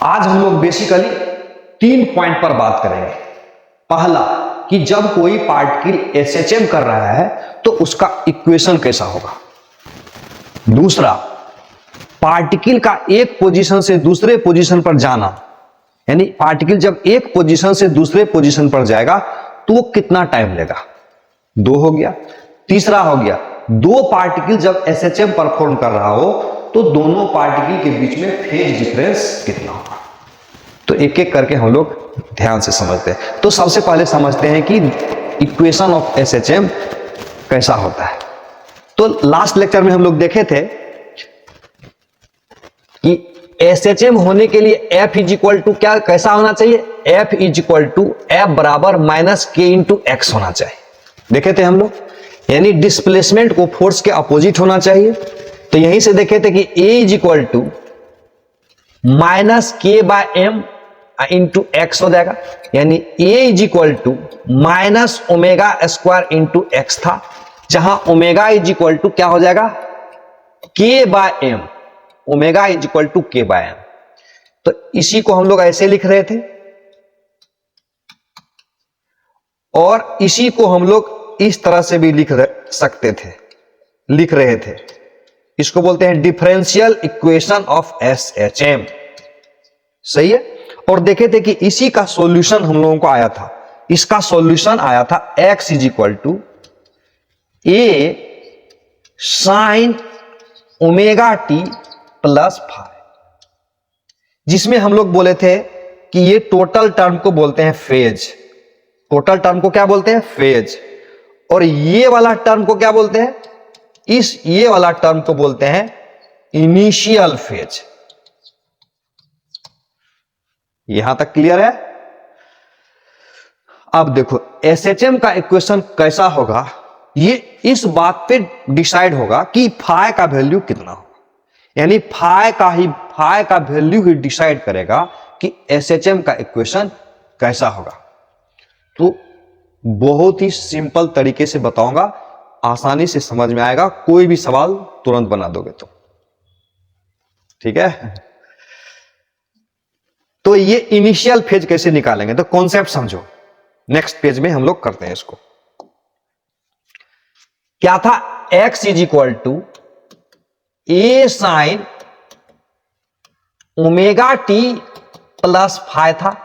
आज हम लोग बेसिकली 3 पॉइंट पर बात करेंगे। पहला कि जब कोई पार्टिकल एसएचएम कर रहा है तो उसका इक्वेशन कैसा होगा। दूसरा, पार्टिकल का एक पोजीशन से दूसरे पोजीशन पर जाना, यानी पार्टिकल जब एक पोजीशन से दूसरे पोजीशन पर जाएगा तो वो कितना टाइम लेगा। 2 हो गया। तीसरा हो गया, 2 पार्टिकल जब एसएचएम परफॉर्म कर रहा हो तो दोनों पार्टिकल के बीच में फेज डिफरेंस कितना होगा। तो एक एक करके हम लोग ध्यान से समझते हैं। तो सबसे पहले समझते हैं कि इक्वेशन ऑफ एसएचएम कैसा होता है। तो लास्ट लेक्चर में हम लोग देखे थे कि एसएचएम होने के लिए F इज इक्वल टू क्या कैसा होना चाहिए, F is equal to F बराबर माइनस के इंटू एक्स होना चाहिए। देखे थे हम लोग, यानी डिस्प्लेसमेंट को फोर्स के अपोजिट होना चाहिए। तो यहीं से देखे थे कि A is equal to minus k by m into x हो जाएगा, यानी A is equal to minus omega square into x था, जहां ओमेगा इज इक्वल टू क्या हो जाएगा, k by m. Omega is equal to k by m. तो इसी को हम लोग ऐसे लिख रहे थे और इसी को हम लोग इस तरह से भी लिख रहे थे। इसको बोलते हैं डिफरेंशियल इक्वेशन ऑफ एसएचएम। सही है। और देखे थे कि इसी का सॉल्यूशन हम लोगों को आया था। इसका सॉल्यूशन आया था x is equal to a sine omega t plus five, जिसमें हम लोग बोले थे कि ये टोटल टर्म को बोलते हैं फेज। टोटल टर्म को क्या बोलते हैं, फेज। और ये वाला टर्म को क्या बोलते हैं, ये वाला टर्म को बोलते हैं इनिशियल फेज। यहां तक क्लियर है। अब देखो एसएचएम का इक्वेशन कैसा होगा, ये इस बात पे डिसाइड होगा कि फाई का वैल्यू कितना होगा, यानी फाई का वैल्यू ही डिसाइड करेगा कि एसएचएम का इक्वेशन कैसा होगा। तो बहुत ही सिंपल तरीके से बताऊंगा, आसानी से समझ में आएगा। कोई भी सवाल तुरंत बना दोगे तो ठीक है। तो ये इनिशियल फेज कैसे निकालेंगे, तो कॉन्सेप्ट समझो। नेक्स्ट पेज में हम लोग करते हैं इसको। क्या था, x is equal to a sine omega t plus five था,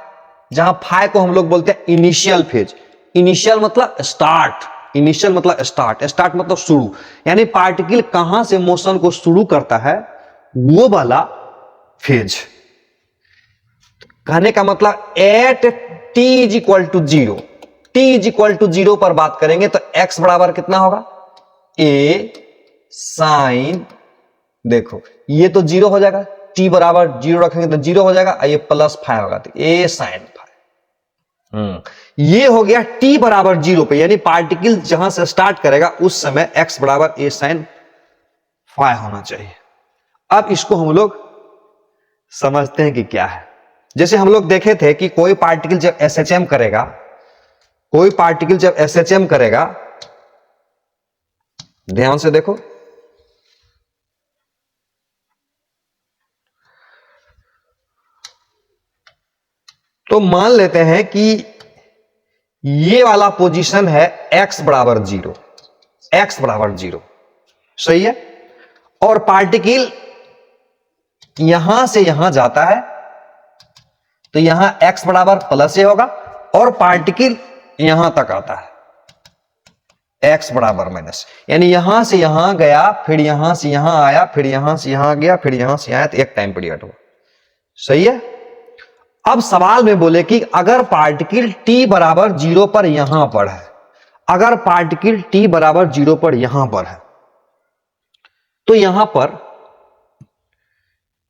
जहां फाइव को हम लोग बोलते हैं इनिशियल फेज। इनिशियल मतलब स्टार्ट, इनिशियल मतलब स्टार्ट, स्टार्ट मतलब शुरू, यानी पार्टिकल कहां से मोशन को शुरू करता है वो वाला फेज। कहने का मतलब at t is equal to 0, t is equal to 0 पर बात करेंगे तो x बराबर कितना होगा, ए साइन, देखो ये तो 0 हो जाएगा, t बराबर 0 रखेंगे तो 0 हो जाएगा, ये प्लस 5 होगा तो ए साइन 5। ये हो गया t बराबर 0 पे, यानी पार्टिकल जहां से स्टार्ट करेगा उस समय x बराबर ए साइन 5 होना चाहिए। अब इसको हम लोग समझते हैं कि क्या है। जैसे हम लोग देखे थे कि कोई पार्टिकल जब एसएचएम करेगा, ध्यान से देखो, तो मान लेते हैं कि ये वाला पोजीशन है x बराबर 0, x बराबर 0, सही है। और पार्टिकल यहां से यहां जाता है तो यहां x बराबर प्लस ए होगा, और पार्टिकल यहां तक आता है x बराबर माइनस, यानी यहां से यहां गया, फिर यहां से यहां आया, फिर यहां से यहां गया, फिर यहां से आया, तो एक टाइम पीरियड हुआ। सही है। अब सवाल में बोले कि अगर पार्टिकल t बराबर 0 पर यहां पर है, अगर पार्टिकल t बराबर 0 पर यहां पर है, तो यहां पर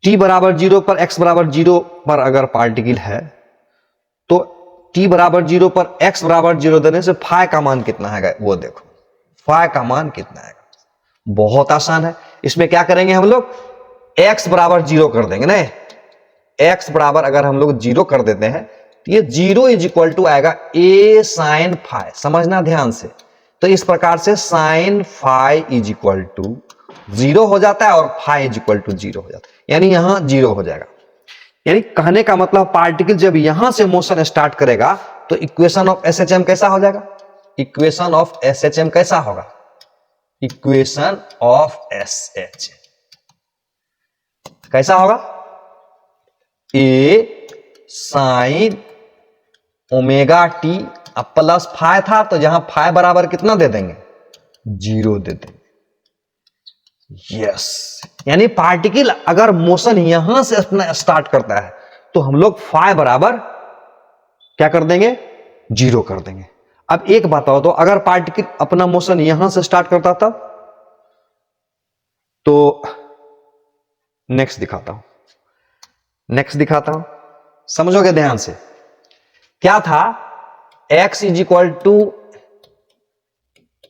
t बराबर 0 पर, x बराबर 0 पर अगर पार्टिकल है तो t बराबर 0 पर x बराबर 0 देने से फाई का मान कितना है, वो देखो फाई का मान कितना है। बहुत आसान है। इसमें क्या करेंगे हम लोग, x बराबर 0 कर देंगे ना, x बराबर अगर हम लोग 0 कर देते हैं तो ये 0 इज इक्वल टू आएगा a साइन फाई। समझना ध्यान से। तो इस प्रकार से sine phi is equal to 0 हो जाता है और फाई इज इक्वल टू 0 हो जाता है, यानी यहां 0 हो जाएगा। यानी कहने का मतलब पार्टिकल जब यहां से मोशन स्टार्ट करेगा तो इक्वेशन ऑफ एसएचएम कैसा हो जाएगा? इक्वेशन ऑफ एसएचएम कैसा होगा? इक्वेशन ऑफ एसएचएम कैसा होगा? ए साइन ओमेगा टी अब प्लस फाइ था तो यहां फाइ बराबर कितना दे देंगे? 0 दे देंगे। यस, यानी पार्टिकल अगर मोशन यहां से अपना स्टार्ट करता है तो हम लोग फाइ बराबर क्या कर देंगे? 0 कर देंगे। अब एक बताओ तो अगर पार्टिकल अपना मोशन यहां से स्टार्ट करता था तो नेक्स्ट दिखाता हूं, समझोगे ध्यान से। क्या था? x is equal to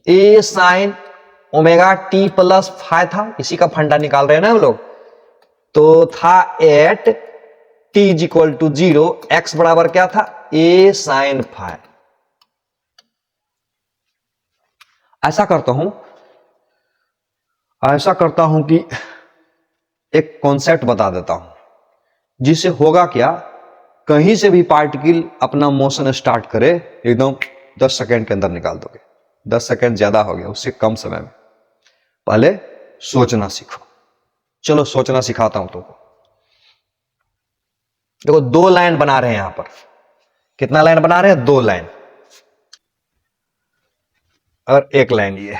a sine omega t plus phi था, इसी का फंडा निकाल रहे हैं ना हम लोग। तो था at t is equal to 0, x बराबर क्या था? A sine phi. ऐसा करता हूं कि एक कॉन्सेप्ट बता देता हूं, जिससे होगा क्या, कहीं से भी पार्टिकल अपना मोशन स्टार्ट करे एकदम 10 सेकेंड के अंदर निकाल दोगे। 10 सेकेंड ज्यादा हो गया, उससे कम समय में। पहले सोचना सीखो। चलो सोचना सिखाता हूं तुमको। देखो 2 लाइन बना रहे हैं यहां पर। कितना लाइन बना रहे हैं? 2 लाइन और 1 लाइन। ये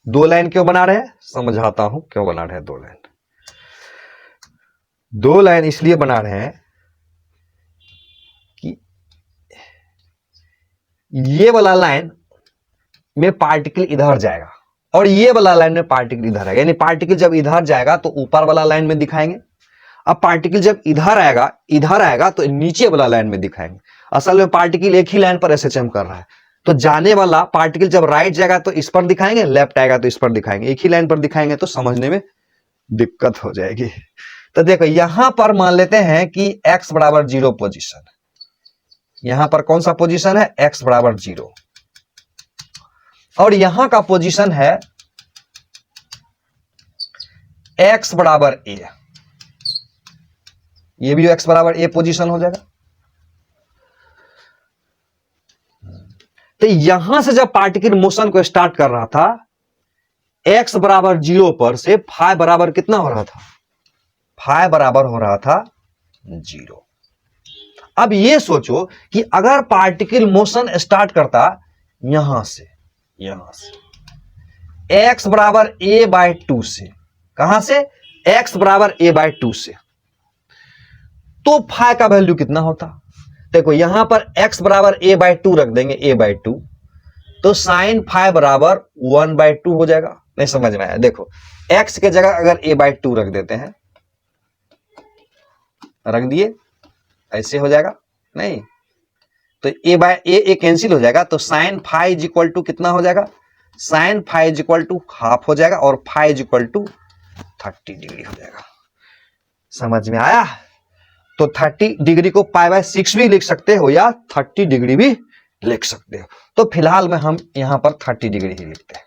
2 लाइन क्यों बना रहे हैं? समझाता हूं क्यों बना रहे हैं 2 लाइन। 2 लाइन इसलिए बना रहे हैं कि ये वाला लाइन में पार्टिकल इधर जाएगा और ये वाला लाइन में पार्टिकल इधर आएगा। यानी पार्टिकल जब इधर जाएगा तो ऊपर वाला लाइन में दिखाएंगे। अब पार्टिकल जब इधर आएगा तो नीचे वाला लाइन में दिखाएंगे। असल में पार्टिकल एक ही लाइन पर एसएचएम कर रहा है, तो जाने वाला पार्टिकल जब राइट जाएगा तो इस पर दिखाएंगे, लेफ्ट आएगा तो इस पर दिखाएंगे। एक ही लाइन पर दिखाएंगे तो समझने में दिक्कत हो जाएगी। तो देखो यहां पर मान लेते हैं कि x बराबर 0 पोजीशन। यहां पर कौन सा पोजीशन है? x बराबर 0। और यहां का पोजीशन है x बराबर a। ये भी x बराबर a पोजीशन हो जाएगा। तो यहां से जब पार्टिकल मोशन को स्टार्ट कर रहा था, x बराबर 0 पर से फाइ बराबर कितना हो रहा था? फाइ बराबर हो रहा था 0। अब ये सोचो कि अगर पार्टिकल मोशन स्टार्ट करता यहां से x बराबर a बाय 2 से, कहां से? x बराबर a बाय 2 से, तो फाइ का वैल्यू कितना होता? देखो यहां पर x बराबर a बाय 2 रख देंगे, a बाय 2, तो साइन फाइ बराबर 1 बाय 2 हो जाएगा। नहीं समझ में आया? देखो x के जगह अगर a बाय 2 रख देते हैं, रख दिए, ऐसे हो जाएगा नहीं, तो a बाय a कैंसिल हो जाएगा, तो sine phi is equal to कितना हो जाएगा? Sine phi is equal to half हो जाएगा और phi is equal to 30 degree हो जाएगा। समझ में आया? तो 30 डिग्री को पाई बाय 6 भी लिख सकते हो या 30 डिग्री भी लिख सकते हो। तो फिलहाल में हम यहां पर 30 डिग्री ही लिखते हैं,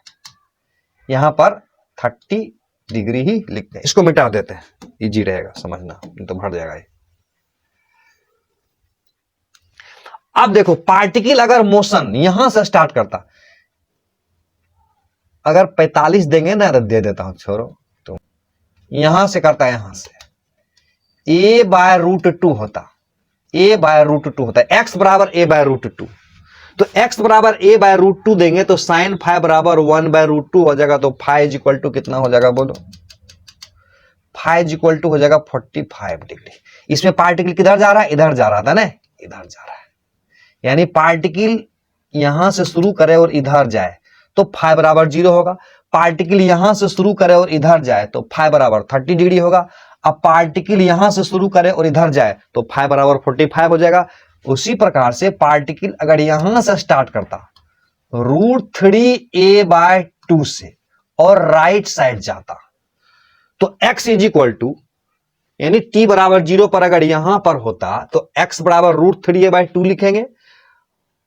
यहां पर 30 डिग्री ही लिखते हैं। इसको मिटा देते हैं, इजी रहेगा समझना, तो भर जाएगा ये। अब देखो पार्टिकल अगर मोशन यहां से स्टार्ट करता, अगर 45 देंगे ना, दे देता हूं, छोड़ो, तो यहां से करता है, यहां से a बाय रूट 2 होता, a बाय रूट 2 होता है, x बराबर a बाय रूट 2। तो x बराबर a बाय रूट 2 देंगे तो साइन फाइ बराबर 1 बाय रूट 2 हो जाएगा। तो फाइ इज इक्वल टू कितना हो जाएगा? बोलो, फाइ इज इक्वल टू हो जाएगा 45 डिग्री। इसमें पार्टिकल किधर जा रहा है? इधर जा रहा था ना, इधर जा रहा है। यानी पार्टिकल यहां से शुरू करे और इधर जाए तो फाइ बराबर 0 होगा। पार्टिकल यहां से शुरू करे और इधर जाए तो फाइ बराबर 30 डिग्री होगा। अब पार्टिकल यहां से शुरू करे और इधर जाए तो फाइ बराबर 45 हो जाएगा। उसी प्रकार से पार्टिकल अगर यहां से स्टार्ट करता √3a बाय 2 से और राइट साइड जाता तो x इज इक्वल टू, यानी t बराबर 0 पर अगर यहां पर होता तो x बराबर √3a बाय 2 लिखेंगे,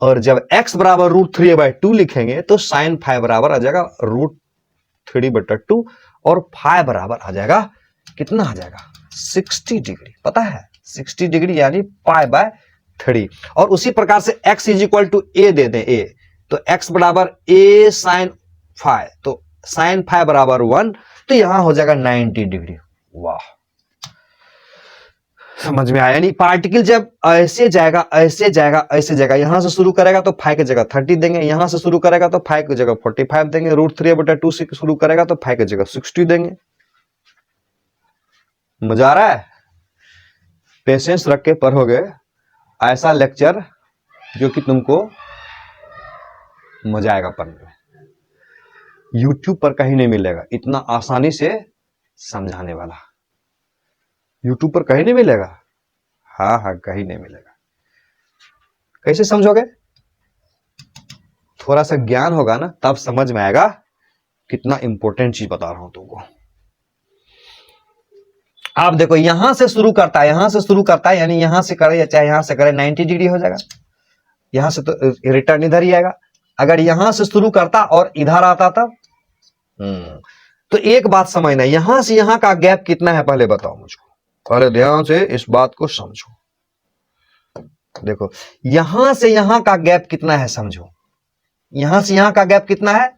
और जब x बराबर √3a बाय 2 लिखेंगे तो साइन फाइ बराबर आ जाएगा √3/2 और फाइ बराबर आ जाएगा कितना? आ जाएगा 60 डिग्री, पता है 60 डिग्री यानी π/3। और उसी प्रकार से x = a दे दें, a तो x बराबर a sin φ, तो sin φ बराबर 1, तो यहां हो जाएगा 90 डिग्री। वाह, समझ में आया? यानी पार्टिकल जब ऐसे जाएगा ऐसे जाएगा ऐसे जाएगा, यहां से शुरू करेगा तो फाइव की जगह 30 देंगे, यहां से शुरू करेगा तो फाइव की जगह 45 देंगे, √3/2 से शुरू करेगा तो फाइव की जगह 60 देंगे। मजा आ रहा है? पेशेंस रख के पढ़ोगे ऐसा लेक्चर जो कि तुमको मजा आएगा पढ़ने में। यूट्यूब पर कहीं नहीं मिलेगा इतना आसानी से समझाने वाला, यूट्यूब पर कहीं नहीं मिलेगा। हाँ हाँ, कहीं नहीं मिलेगा। कैसे समझोगे? थोड़ा सा ज्ञान होगा ना, तब समझ में आएगा कितना इंपॉर्टेंट चीज बता रहा हूं तुमको। आप देखो, यहां से शुरू करता है, यहां से शुरू करता है, यानी यहां से करे या चाहे यहां से करे 90 डिग्री हो जाएगा। यहां से तो रिटर्न इधर ही आएगा। अगर यहां से शुरू करता और इधर आता तब तो एक बात समझना, यहां से यहां का गैप कितना है पहले बताओ मुझको, पहले ध्यान से इस बात को समझो। देखो, यहां से यहां का गैप कितना है समझो, यहां से यहां का गैप कितना है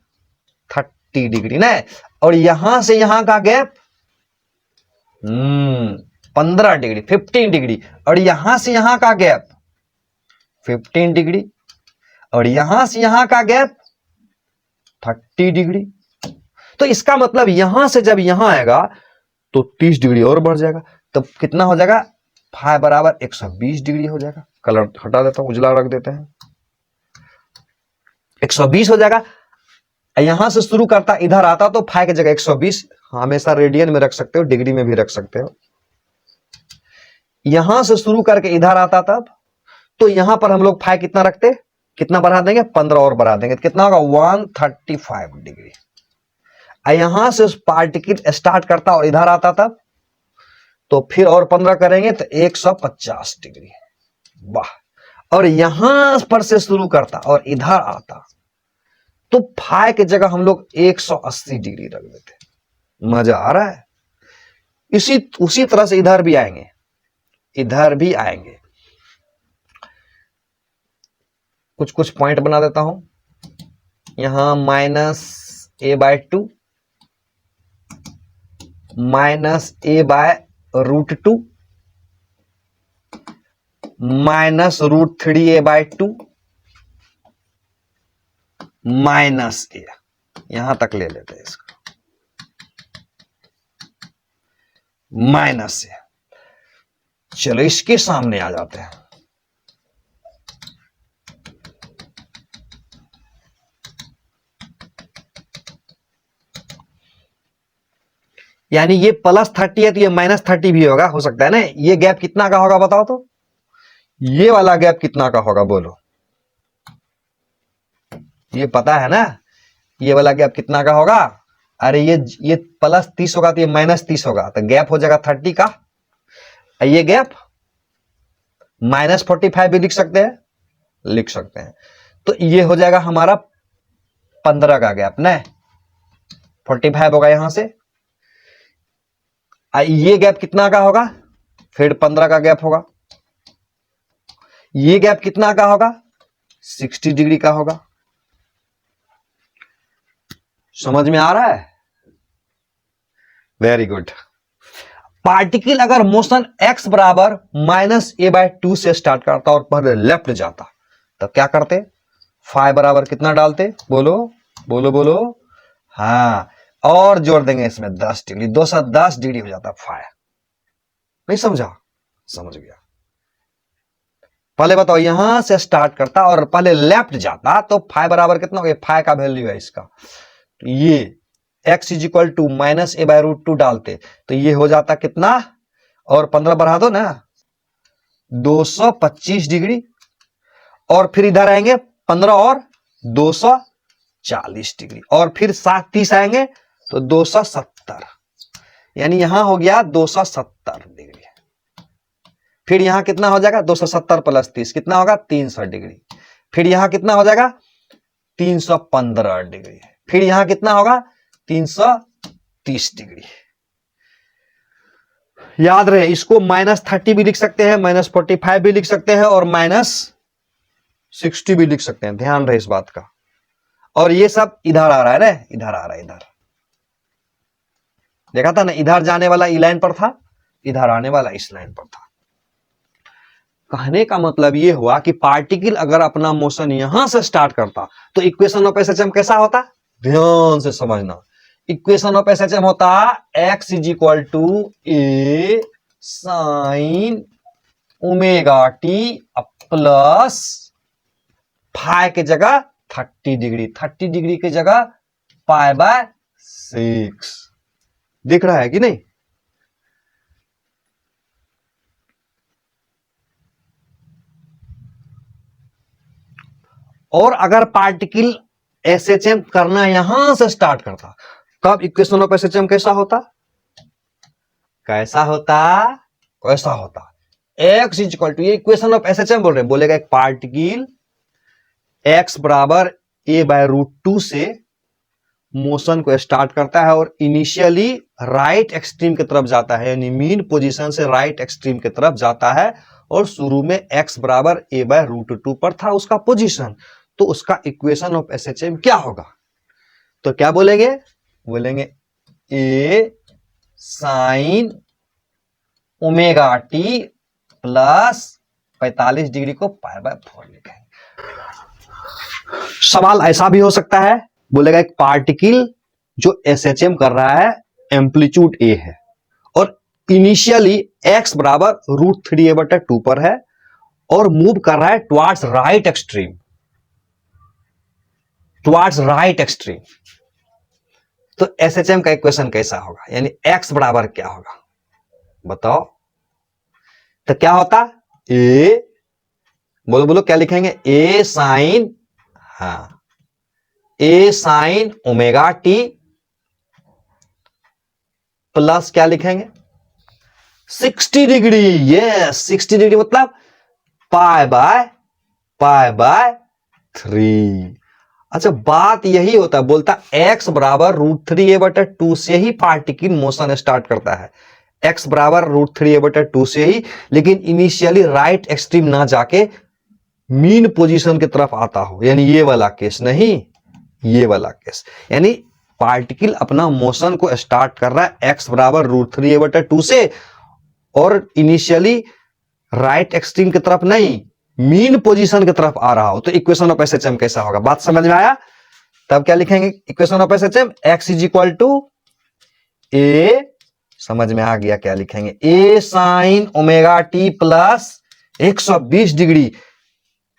30 डिग्री ना, और यहां से यहां का गैप 15 डिग्री 15 डिग्री, और यहां से यहां का गैप 15 डिग्री, और यहां से यहां का गैप 30 डिग्री। तो इसका मतलब यहां से जब यहां आएगा तो 30 डिग्री और बढ़ जाएगा, तो कितना हो जाएगा φ बराबर 120 डिग्री हो जाएगा। कलर हटा देता हूं, उजला रख देते हैं, 120 हो जाएगा। यहां से शुरू करता इधर आता तो φ की जगह 120, हमेशा रेडियन में रख सकते हो, डिग्री में भी रख सकते हो। यहां से शुरू करके इधर आता तब तो यहां पर हम लोग φ कितना रखते, कितना बढ़ा देंगे 15 और बढ़ा देंगे, तो कितना होगा 135 डिग्री। यहां से पार्टिकल स्टार्ट करता और इधर आता तब तो फिर और 15 करेंगे तो 150 डिग्री। वाह, और यहां पर से शुरू करता और इधर आता तो φ की जगह हम लोग 180 डिग्री रख देते। मजा आ रहा है? उसी तरह से इधर भी आएंगे, इधर भी आएंगे। कुछ कुछ पॉइंट बना देता हूं, यहां -a/2 -a/√2 -√3a/2 -a, यहां तक ले लेते हैं इसको, -a। चलो इसके सामने आ जाते हैं। यानी ये +30 है तो ये -30 भी होगा, हो सकता है ना। ये गैप कितना का होगा बताओ तो, ये वाला गैप कितना का होगा बोलो, ये पता है ना, ये वाला गैप कितना का होगा? अरे ये +30 होगा तो ये -30 होगा, तो गैप हो जाएगा 30 का। ये गैप -45 भी लिख सकते हैं, लिख सकते हैं। तो ये हो जाएगा हमारा 15 का गैप ना, 45 होगा यहां से। ये गैप कितना का होगा, फिर 15 का गैप होगा। ये गैप कितना का होगा 60 डिग्री का होगा। समझ में आ रहा है? Very good. पार्टिकल अगर मोशन x बराबर -a/2 से स्टार्ट करता और पहले लेफ्ट जाता तो क्या करते, φ बराबर कितना डालते, बोलो बोलो बोलो, हाँ, और जोड़ देंगे इसमें 10 डिग्री, 210 डिग्री हो जाता φ। नहीं समझा? समझ गया। पहले बताओ, यहां से स्टार्ट करता और पहले लेफ्ट जाता तो φ बराबर कितना हो गया, φ का वैल्यू है इसका, तो ये x = -a/√2 डालते तो ये हो जाता कितना, और 15 बढ़ा दो ना 225 डिग्री, और फिर इधर आएंगे 15 और 240 डिग्री, और फिर 30 आएंगे तो 270, यानी यहां हो गया 270 डिग्री। फिर यहां कितना हो जाएगा 270 + 30 कितना होगा 300 डिग्री। फिर यहां कितना हो जाएगा 315 डिग्री। फिर यहां कितना होगा 330 डिग्री। याद रहे, इसको -30 भी लिख सकते हैं, -45 भी लिख सकते हैं और -60 भी लिख सकते हैं, ध्यान रहे इस बात का। और ये सब इधर आ रहा है ना, इधर आ रहा है, इधर देखा था ना, इधर जाने वाला ई लाइन पर था, इधर आने वाला इस लाइन पर था। कहने का मतलब ये हुआ कि पार्टिकल अगर अपना मोशन यहां से स्टार्ट करता तो इक्वेशन ऑफ एसएचएम कैसा होता, ध्यान से समझना। इक्वेशन ऑफ एसएचएम होता x is equal to a sine omega t plus phi के जगह 30 डिग्री, 30 डिग्री की जगह π/6। दिख रहा है कि नहीं? और अगर पार्टिकल एसएचएम करना यहां से स्टार्ट करता, तब इक्वेशन ऑफ एसएचएम कैसा होता, कैसा होता, कैसा होता? x इज इक्वल टू, ये इक्वेशन ऑफ एसएचएम बोल रहे हैं, बोलेगा एक पार्टिकल x बराबर a/√2 से मोशन को स्टार्ट करता है और इनिशियली राइट एक्सट्रीम की तरफ जाता है, यानी मीन पोजीशन से राइट एक्सट्रीम की तरफ जाता है, और शुरू में x बराबर a/√2 पर था उसका पोजीशन, तो उसका इक्वेशन ऑफ एसएचएम क्या होगा? तो क्या बोलेंगे, बोलेंगे a sine omega t plus 45 degree को π/4 लिखेंगे। सवाल ऐसा भी हो सकता है, बोलेगा एक पार्टिकल जो एसएचएम कर रहा है एम्पलीट्यूड a है और इनिशियली x बराबर √3a/2 पर है और मूव कर रहा है towards right extreme, towards right extreme, तो एसएचएम का इक्वेशन कैसा होगा, यानी x बराबर क्या होगा बताओ? तो क्या होता, a, बोलो बोलो क्या लिखेंगे, a साइन, हाँ a sine omega t plus क्या लिखेंगे 60 डिग्री, यस 60 डिग्री मतलब π/3। अच्छा बात यही होता है, बोलता x बराबर √3a/2 से ही पार्टिकल मोशन स्टार्ट करता है, x बराबर √3a/2 से ही, लेकिन इनिशियली राइट एक्सट्रीम ना जाके मीन पोजीशन की तरफ आता हो, यानी ये वाला केस नहीं, ये वाला केस, यानी पार्टिकल अपना मोशन को स्टार्ट कर रहा है x बराबर √3a/2 से और इनिशियली राइट एक्सट्रीम की तरफ नहीं, मीन पोजीशन की तरफ आ रहा हो, तो इक्वेशन ऑफ एसएचएम कैसा होगा? बात समझ में आया? तब क्या लिखेंगे equation of SHM, x is equal to a, समझ में आ गया क्या लिखेंगे, a sine omega t plus 120 degree,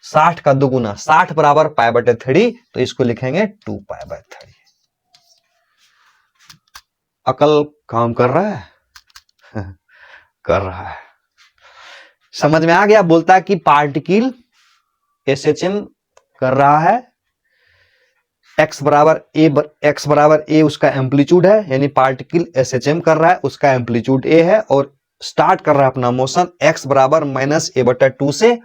60 का दुगुना, 60 बराबर π/3, तो इसको लिखेंगे 2π/3। अकल काम कर रहा है कर रहा है, समझ में आ गया? बोलता है कि पार्टिकल एसएचएम कर रहा है, x बराबर a उसका एम्पलीट्यूड है, यानी पार्टिकल एसएचएम कर रहा है, उसका एम्पलीट्यूड a है और स्टार्ट कर रहा है अपना मोशन x बराबर -a/2 से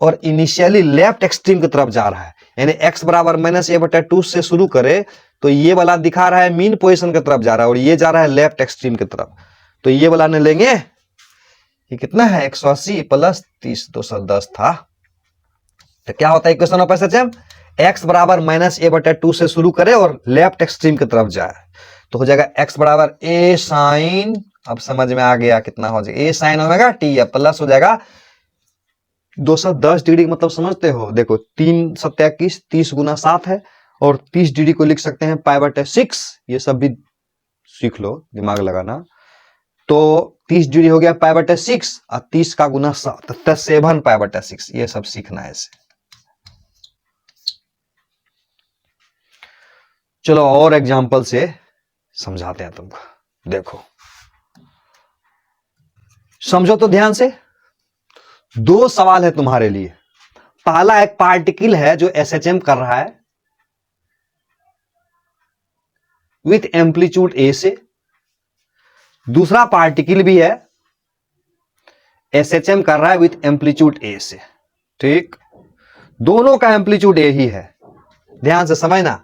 और इनिशियली लेफ्ट एक्सट्रीम की तरफ जा रहा है, यानी x बराबर -a/2 से शुरू करे तो ये वाला दिखा रहा है मीन पोजीशन की तरफ जा रहा है और ये जा रहा है लेफ्ट एक्सट्रीम की तरफ, तो ये वाला ने लेंगे, ये कितना है 180 प्लस 30, 210 था। तो क्या होता है इक्वेशन ऑफ एसएचएम, x बराबर -a/2 से शुरू करे और लेफ्ट एक्सट्रीम की तरफ जाए, तो हो जाएगा x बराबर a साइन, अब समझ में आ गया कितना हो जाएगा, a साइन ओमेगा टी या प्लस हो जाएगा 210 डिग्री, मतलब समझते हो, देखो 3 × 7 = 30 × 7 है और 30 डिग्री को लिख सकते हैं π/6, ये सब भी सीख लो, दिमाग लगाना, तो 30 डिग्री हो गया π/6 और 30 का गुना 7 तो 7 π/6, ये सब सीखना है इसे। चलो और एग्जांपल से समझाते हैं तुमको, देखो समझो तो ध्यान से। 2 सवाल है तुम्हारे लिए। पहला एक पार्टिकल है जो एसएचएम कर रहा है विथ एम्पलीट्यूड a से, दूसरा पार्टिकल भी है एसएचएम कर रहा है विथ एम्पलीट्यूड a से, ठीक, दोनों का एम्पलीट्यूड a ही है, ध्यान से समझना।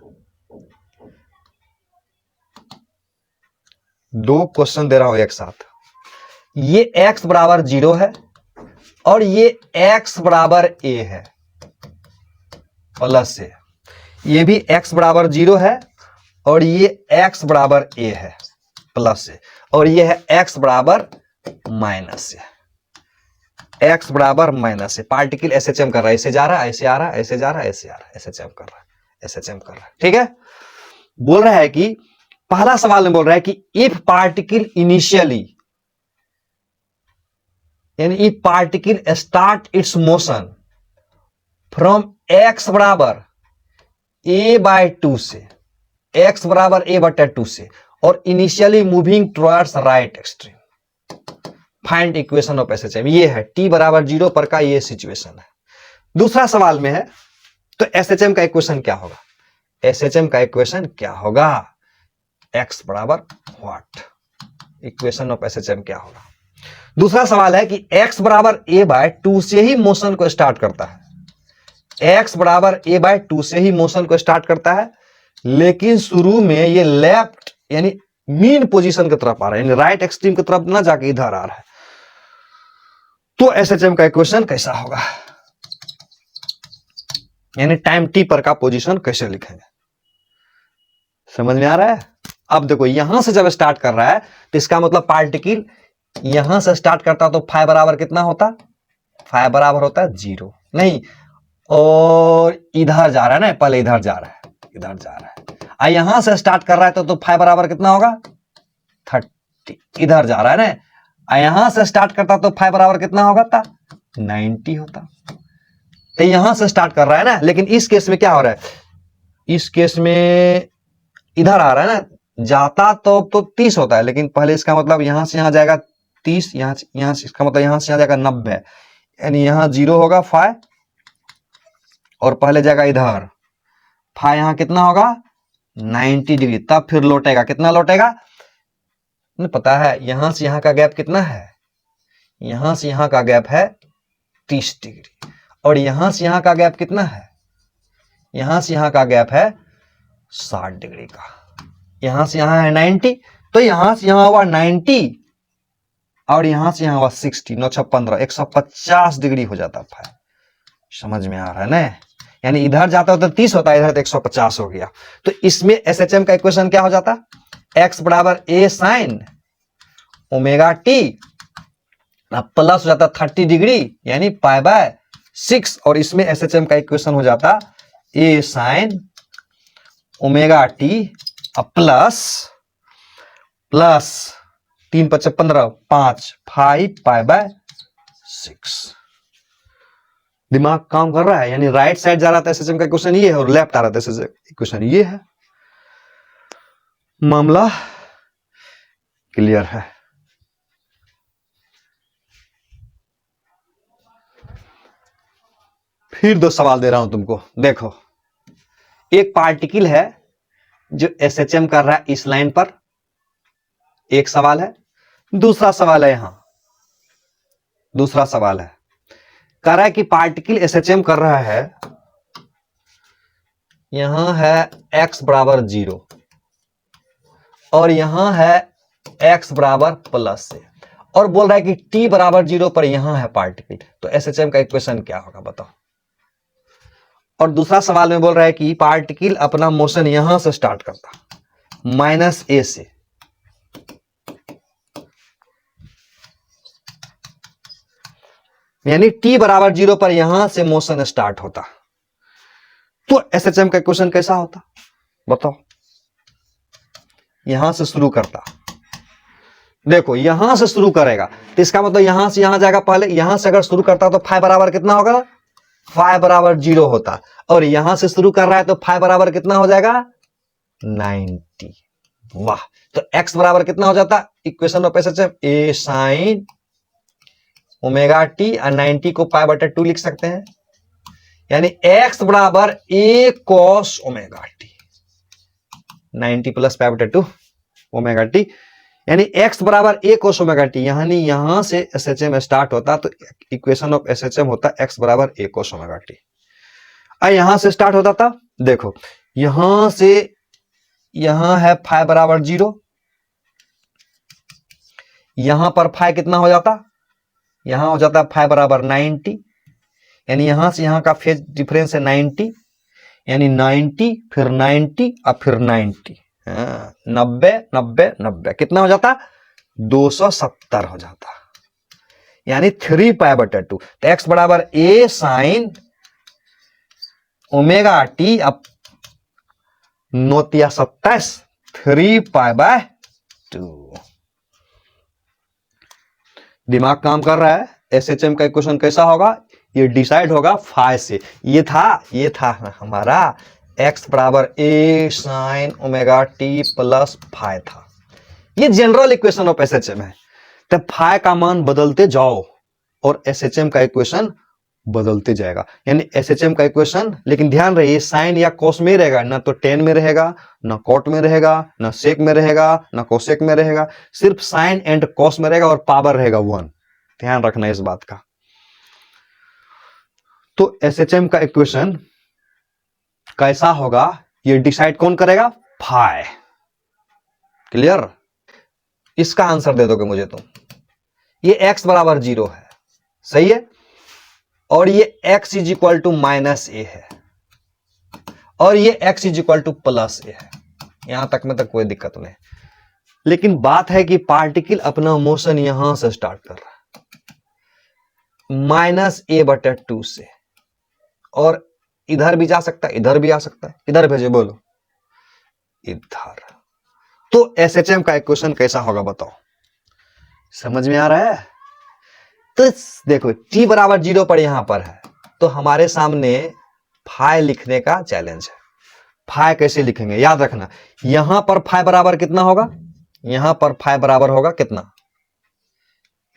2 क्वेश्चन दे रहा हूं एक साथ। ये x बराबर 0 है और ये x बराबर a है प्लस a, ये भी x बराबर 0 है और ये x बराबर a है प्लस a, और ये है x बराबर माइनस a, x बराबर माइनस a। पार्टिकल SHM कर रहा है, ऐसे जा रहा है, ऐसे आ रहा है, ऐसे जा रहा है, ऐसे आ रहा है, SHM कर रहा है, SHM कर रहा है। ठीक है, बोल रहा है कि पहला सवाल में बोल रहा है कि इफ पार्टिकल इनिशियली, यानी if particle start it's motion from x बराबर a/2 से, x बराबर a/2 से, और initially moving towards right extreme, find equation of SHM। ये है t बराबर 0 पर का ये सिचुएशन है। दूसरा सवाल में है तो SHM का इक्वेशन क्या होगा? SHM का इक्वेशन क्या होगा? x बराबर व्हाट, इक्वेशन ऑफ SHM क्या होगा? दूसरा सवाल है कि x बराबर a/2 से ही मोशन को स्टार्ट करता है, x बराबर a/2 से ही मोशन को स्टार्ट करता है, लेकिन शुरू में ये लेफ्ट यानी मीन पोजीशन की तरफ आ रहा है, यानी राइट एक्सट्रीम की तरफ ना जाके इधर आ रहा है। तो SHM का इक्वेशन कैसा होगा, यानी टाइम t पर का पोजीशन कैसे लिखेंगे? समझ में आ रहा है? अब देखो यहां से जब स्टार्ट कर रहा है तो इसका मतलब पार्टिकल यहां से स्टार्ट करता तो फाइ बराबर कितना होता? फाइ बराबर होता है 0 नहीं, और इधर जा रहा है ना, पहले इधर जा रहा है, इधर जा रहा है, यहां से स्टार्ट कर रहा है तो फाइ बराबर कितना होगा? 30, इधर जा रहा है ना, यहां से स्टार्ट करता तो फाइ बराबर कितना होगा था? 90 होता। तो यहां से स्टार्ट कर रहा है ना, लेकिन इस केस में क्या हो रहा है? इस केस में इधर आ रहा है ना, जाता तो 30 होता है, लेकिन पहले इसका मतलब यहां से यहां जाएगा 30, यहां से इसका मतलब यहां से यहां जाएगा 90, यानी यहां 0 होगा फाइ, और पहले जाएगा इधर फाइ, यहां कितना होगा? 90 डिग्री, तब फिर लौटेगा, कितना लौटेगा पता है? यहां से यहां का गैप कितना है? यहां से यहां का गैप है 30 डिग्री, और यहां से यहां का गैप कितना है? यहां से यहां का गैप है 60 डिग्री का, यहां से यहां है 90, तो यहां से यहां हुआ 90 और यहां से यहां हुआ 60, 9 6 15, 150 डिग्री हो जाता फाइ। समझ में आ रहा है ना? यानी इधर जाता हो तो 30 होता है, इधर तो 150 हो गया। तो इसमें SHM का इक्वेशन क्या हो जाता? x बराबर a sine omega t plus हो जाता 30 डिग्री यानी π/6, और इसमें SHM का इक्वेशन हो जाता a sine omega t plus 3 × 5 = 15, 5 π/6। दिमाग काम कर रहा है, यानी राइट साइड जा रहा था SHM का इक्वेशन ये है, और लेफ्ट आ रहा था SHM इक्वेशन ये है। मामला क्लियर है? फिर 2 सवाल दे रहा हूं तुमको, देखो। एक पार्टिकल है जो SHM कर रहा है इस लाइन पर, एक सवाल है। दूसरा सवाल है यहां, दूसरा सवाल है, कह रहा है कि पार्टिकल SHM कर रहा है, यहां है x बराबर 0 और यहां है x बराबर प्लस से, और बोल रहा है कि t बराबर 0 पर यहां है पार्टिकल, तो SHM का इक्वेशन क्या होगा बताओ। और दूसरा सवाल में बोल रहा है कि पार्टिकल अपना मोशन यहां से स्टार्ट करता, -a से, यानी t बराबर 0 पर यहां से मोशन स्टार्ट होता, तो SHM का इक्वेशन कैसा होता बताओ। यहां से शुरू करता, देखो यहां से शुरू करेगा तो इसका मतलब यहां से यहां जाएगा, पहले यहां से अगर शुरू करता तो फाइ बराबर कितना होगा? फाइ बराबर 0 होता, और यहां से शुरू कर रहा है तो फाइ बराबर कितना हो जाएगा? 90। वाह, तो x बराबर कितना हो जाता? Equation of SHM a sine omega t, और 90 को π/2 लिख सकते हैं, यानी x बराबर a cos omega t, 90 + π/2 omega t, यानी x बराबर a cos ओमेगा टी, यानी यहां से SHM स्टार्ट होता तो इक्वेशन ऑफ SHM होता x बराबर a cos ओमेगा टी। यहां से स्टार्ट होता था, देखो यहां से यहां है फाइ बराबर 0, यहां पर फाइ कितना हो जाता, यहां हो जाता फाइ बराबर 90, यानी यहां से यहां का फेज डिफरेंस है 90, यानी 90 फिर 90 और फिर 90, 90 90 90 कितना हो जाता, 270 हो जाता, यानी 3π/2। तो x बराबर a साइन ओमेगा टी, अब 9 × 27, 3π/2। दिमाग काम कर रहा है। एसएचएम का इक्वेशन कैसा होगा, ये डिसाइड होगा फाइ से। ये था हमारा x बराबर a sine omega t plus phi था। ये जनरल इक्वेशन ऑफ एसएचएम है। तब फाइ का मान बदलते जाओ और एसएचएम का इक्वेशन बदलते जाएगा, यानी एसएचएम का इक्वेशन। लेकिन ध्यान रहे ये साइन या कॉस में रहेगा, ना तो टेन में रहेगा, ना कॉट में रहेगा, ना सेक में रहेगा, ना कोसेक में रहेगा, सिर्फ साइन एंड कॉस में रहेगा और पावर रहेगा 1। ध्यान रखना इस बात का। तो एसएचएम का इक्वेशन कैसा होगा ये डिसाइड कौन करेगा, फाइ। क्लियर, इसका आंसर दे दोगे मुझे तुम। ये x बराबर 0 है, सही है, और ये x is equal to minus a है, और ये x is equal to plus a है। यहां तक में तो कोई दिक्कत नहीं, लेकिन बात है कि पार्टिकल अपना मोशन यहां से स्टार्ट कर रहा है -a/2 से, और इधर भी जा सकता है, इधर भी आ सकता है। इधर भेजे बोलो, इधर। तो एसएचएम का इक्वेशन कैसा होगा बताओ, समझ में आ रहा है। तो देखो t बराबर 0 पर यहां पर है, तो हमारे सामने फाइ लिखने का चैलेंज है। फाइ कैसे लिखेंगे, याद रखना, यहां पर फाइ बराबर कितना होगा, यहां पर फाइ बराबर होगा कितना,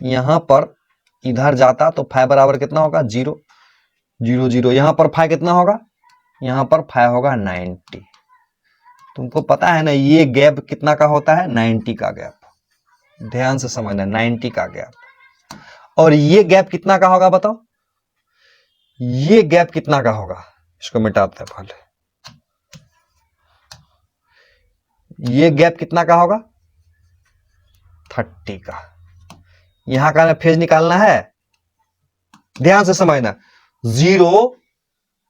यहां पर इधर जाता तो फाइ बराबर कितना होगा 0 0 0। यहां पर फाइ कितना होगा, यहां पर फाइ होगा 90। तुमको पता है ना ये गैप कितना का होता है, 90 का गैप। ध्यान से समझना, 90 का गैप। और ये गैप कितना का होगा बताओ, ये गैप कितना का होगा, इसको मिटाते हैं पहले। ये गैप कितना का होगा, 30 का। यहां का फेज निकालना है, ध्यान से समझना। 0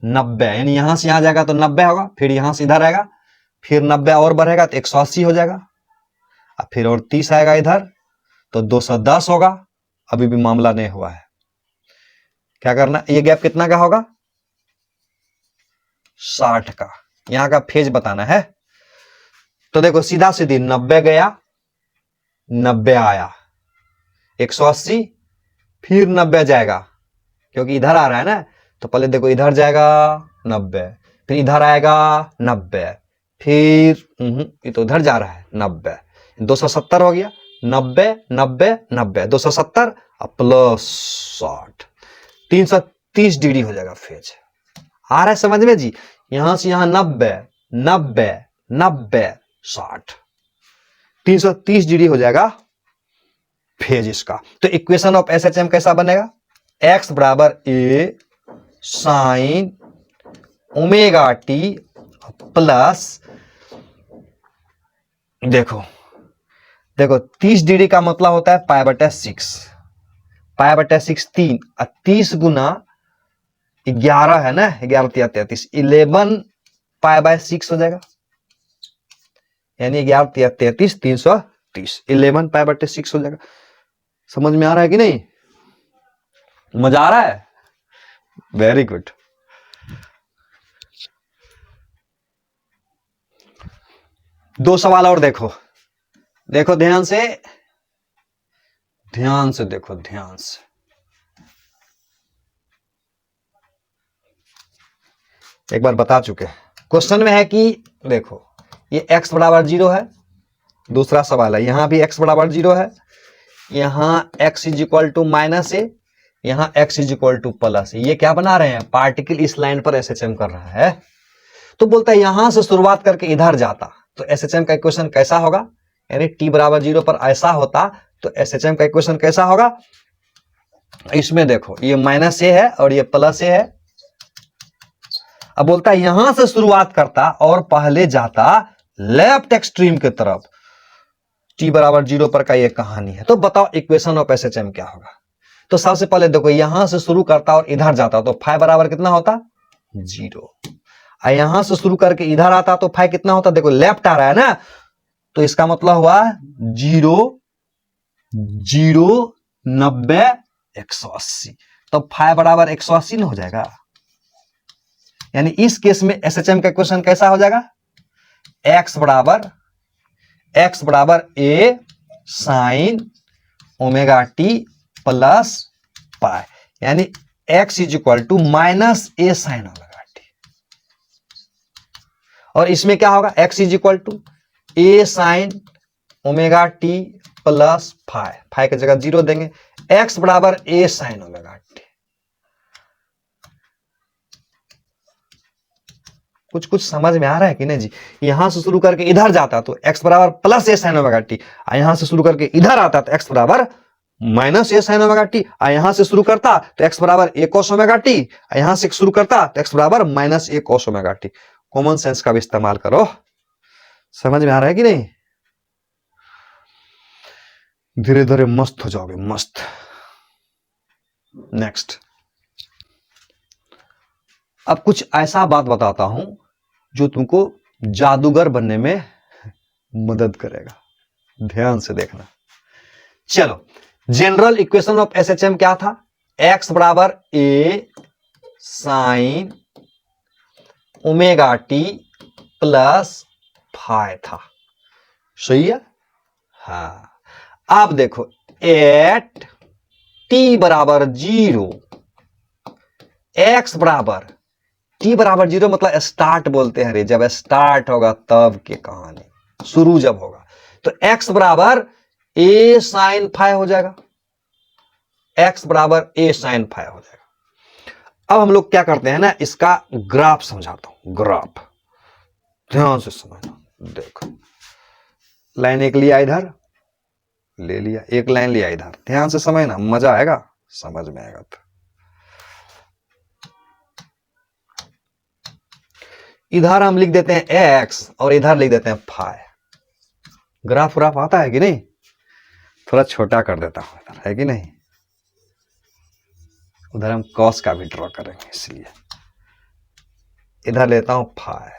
90, यानी यहां से यहां जाएगा तो 90 होगा, फिर यहां से इधर आएगा, फिर 90 और बढ़ेगा तो 180 हो जाएगा, और फिर और 30 आएगा इधर तो 210 होगा। अभी भी मामला नहीं हुआ है, क्या करना, ये गैप कितना का होगा, 60 का। यहां का फेज बताना है। तो देखो सीधा सीधी 90 गया, 90 आया, 180, फिर 90 जाएगा, क्योंकि इधर आ रहा है ना। तो पहले देखो इधर जाएगा 90, फिर इधर आएगा 90, फिर ये तो उधर जा रहा है 90, 270 हो गया। 90 90 90 270 प्लस 60, 330 डिग्री हो जाएगा फेज। आ रहा है समझ में जी। यहां से यहां 90 90 90 60, 330 डिग्री हो जाएगा फेज इसका। तो इक्वेशन ऑफ एसएचएम कैसा बनेगा, x बराबर a sine omega t plus, देखो देखो 30 डिग्री का मतलब होता है π/6, π/6 3, और 30 गुना 11 है ना, 11 33, 11 π/6 हो जाएगा, यानी 11 33 330, 11 π/6 हो जाएगा। समझ में आ रहा है कि नहीं, मजा आ रहा है, वेरी गुड। दो सवाल और देखो, देखो ध्यान से, ध्यान से देखो, ध्यान से। एक बार बता चुके हैं, क्वेश्चन में है कि देखो ये x बराबर 0 है। दूसरा सवाल है, यहां भी x बराबर 0 है, यहां x is equal to minus a, यहां x is equal to plus a. ये क्या बना रहे हैं, पार्टिकल इस लाइन पर एसएचएम कर रहा है। तो बोलता है यहां से शुरुआत करके इधर जाता तो एसएचएम का इक्वेशन कैसा होगा, यानी t बराबर 0 पर ऐसा होता तो एसएचएम का इक्वेशन कैसा होगा। इसमें देखो ये माइनस ए है और ये प्लस ए है। अब बोलता है यहां से शुरुआत करता और पहले जाता लेफ्ट एक्सट्रीम की तरफ, t बराबर 0 पर का ये कहानी है। तो बताओ इक्वेशन ऑफ एसएचएम क्या होगा। तो सबसे पहले देखो यहां से शुरू करता और इधर जाता तो फाइ बराबर कितना होता 0। यहां से शुरू करके इधर आता तो फाइ कितना होता, देखो लेफ्ट आ रहा है ना, तो इसका मतलब हुआ 0 0 90 180। तो फाइ बराबर 180 ना हो जाएगा। यानी इस केस में एसएचएम का इक्वेशन कैसा हो जाएगा, x बराबर a sine omega t plus pi, यानी x is equal to minus a sine omega t. और इसमें क्या होगा, x is equal to a sine omega t plus phi, phi की जगह 0 देंगे, x बराबर ए साइन ओमेगा टी। कुछ समझ में आ रहा है कि नहीं जी। यहां से शुरू करके इधर जाता तो x बराबर प्लस ए साइन ओमेगा टी, यहां से शुरू करके इधर आता तो x बराबर minus a sine omega t, यहां से शुरू करता तो x बराबर ए कॉस ओमेगा टी, यहां से शुरू करता तो x बराबर minus a cos omega t. Common sense का भी इस्तेमाल करो। समझ में आ रहा है कि नहीं। धीरे धीरे मस्त हो जाओगे, मस्त। नेक्स्ट, अब कुछ ऐसा बात बताता हूं जो तुमको जादूगर बनने में मदद करेगा, ध्यान से देखना। चलो, जनरल इक्वेशन ऑफ एसएचएम क्या था, x बराबर a sine omega t plus phi था, सही है। हाँ, अब देखो एट t बराबर 0, x बराबर t बराबर 0 मतलब स्टार्ट बोलते हैं रे, जब स्टार्ट होगा तब की कहानी, शुरू जब होगा। तो x बराबर a साइन फाइ हो जाएगा, x बराबर a साइन फाइ हो जाएगा। अब हम लोग क्या करते हैं ना, इसका ग्राफ समझाता हूं, ग्राफ ध्यान से समझना। देखो लाइन एक लिया इधर, ले लिया, एक लाइन लिया इधर, ध्यान से समझना, मजा आएगा, समझ में आएगा। तो इधर हम लिख देते हैं x और इधर लिख देते हैं फाइ। ग्राफ व्राफ आता है कि नहीं, थोड़ा छोटा कर देता हूं इधर, है कि नहीं। उधर हम कॉस का भी ड्रॉ करेंगे, इसलिए इधर लेता हूं फाइ।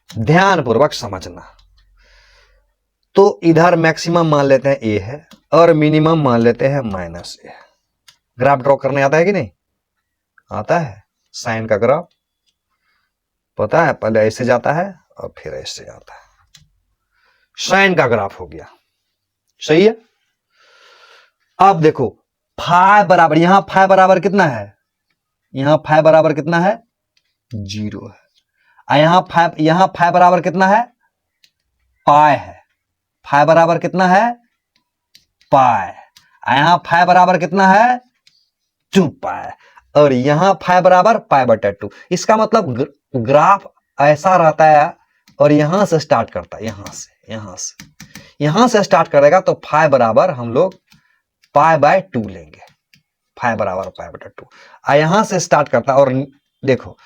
ध्यान पूर्वक समझना। तो इधर मैक्सिमम मान लेते हैं a है और मिनिमम मान लेते हैं माइनस ए। ग्राफ ड्रॉ करने आता है कि नहीं, आता है। साइन का ग्राफ पता है, पहले ऐसे जाता है और फिर ऐसे आता है, साइन का ग्राफ हो गया, सही है। अब देखो फाइ बराबर, यहां फाइ बराबर कितना है, यहां फाइ बराबर कितना है 0 है, यहां फाइ बराबर कितना है पाइ है, फाइ बराबर कितना है पाइ, यहां फाइ बराबर कितना है 2 पाइ, और यहां फाइ बराबर पाइ बटा 2। इसका मतलब ग्राफ ऐसा रहता है और यहां से स्टार्ट करता है, यहां से स्टार्ट करेगा तो फाइ बराबर हम लोग पाइ बाय 2 लेंगे, फाइ बराबर पाइ बटा 2। यहां से स्टार्ट करता है, और देखो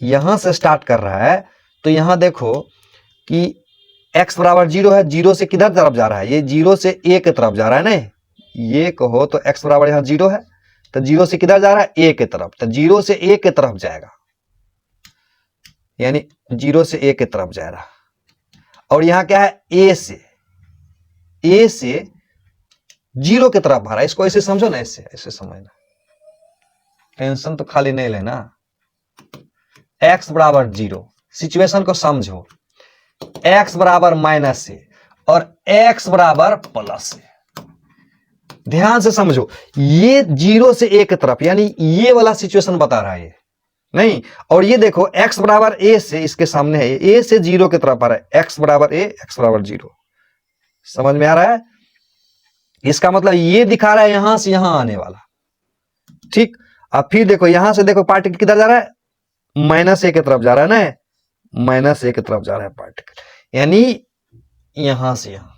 यहां से स्टार्ट कर रहा है तो यहां देखो कि x बराबर 0 है, 0 से किधर तरफ जा रहा है, ये 0 से a की तरफ जा रहा है ना, ये कहो तो x बराबर यहां 0 है, तो 0 से किधर जा रहा है a की तरफ, तो 0 से a की तरफ जाएगा, यानी 0 से a की तरफ जा रहा। और यहां क्या है a से 0 की तरफ आ रहा है। इसको ऐसे समझो ना, ऐसे समझना, टेंशन तो खाली नहीं लेना। x बराबर 0, सिचुएशन को समझो, x बराबर माइनस ए और x बराबर प्लस ए, ध्यान से समझो। ये 0 से a की तरफ, यानी ये वाला सिचुएशन बता रहा है ये नहीं। और ये देखो x बराबर a से, इसके सामने है a से 0 की तरफ आ रहा है, x बराबर a, x बराबर 0। समझ में आ रहा है। इसका मतलब ये दिखा रहा है यहां से यहां आने वाला, ठीक। अब फिर देखो यहां से, देखो पार्टिकल किधर जा रहा है, माइनस ए की तरफ जा रहा है ना, माइनस ए की तरफ जा रहा है पार्टिकल, यानी यहां से यहां,